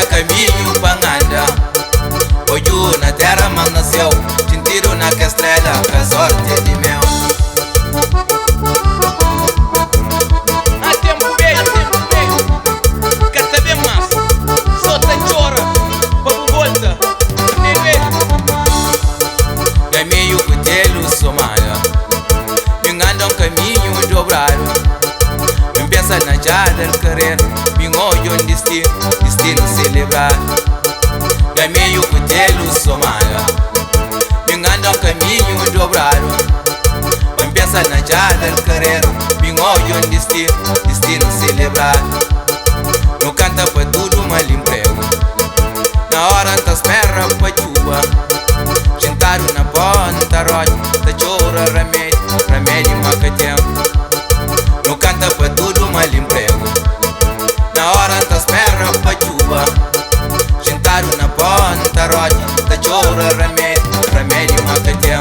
caminho panganda. Oju na terra mas nasceu, tiro na castrela, com a sorte de mel. Há tempo veio, quer saber mais? Só tem chora, papo volta, caminho cutelo somada, vingando um caminho dobrado. Me pensa na jada de querer, vingoio um destino celebrado. Caminho cutelo somada, vingando um caminho dobrado. Me pensa na jada de querer, vingoio um destino celebrado. No canta para tudo mal emprego, na hora tá espera para chuva. Sentado na ponta rocha, tá chora remédio macateu. No canta para tudo mal emprego, na hora tá espera para chuva. Sentado na ponta rocha, tá chora remédio macateu.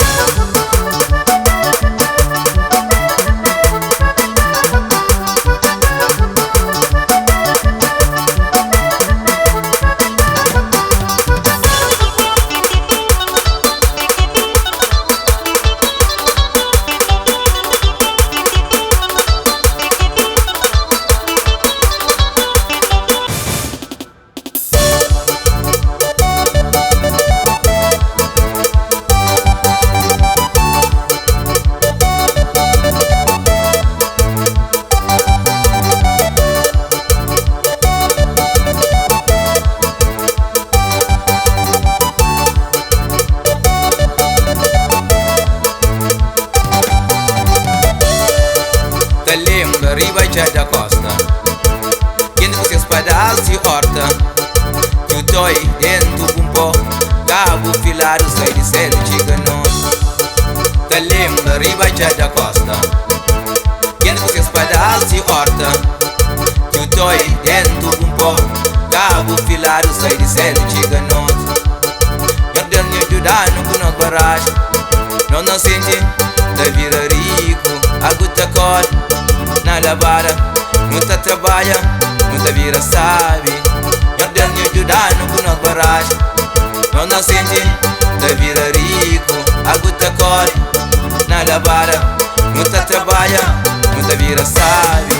Lembra riba já da costa, quando você espadal se horta. Eu dói dentro um pó, cabo filado sai de céu giganoso. Tá lembra riba já da costa, quando você espadal se horta. Eu dói dentro um pó, cabo filado sai de céu giganoso. Eu dando ajudar no que nós barragem, não sente da vira rico, a gota cor. Na lavada, não tá trabalha, não tá vira sabe. Eu tenho ajudar no que nós barragem, não sente da vira rico, a gota corre. Na lavada, não tá trabalha, não tá vira sabe.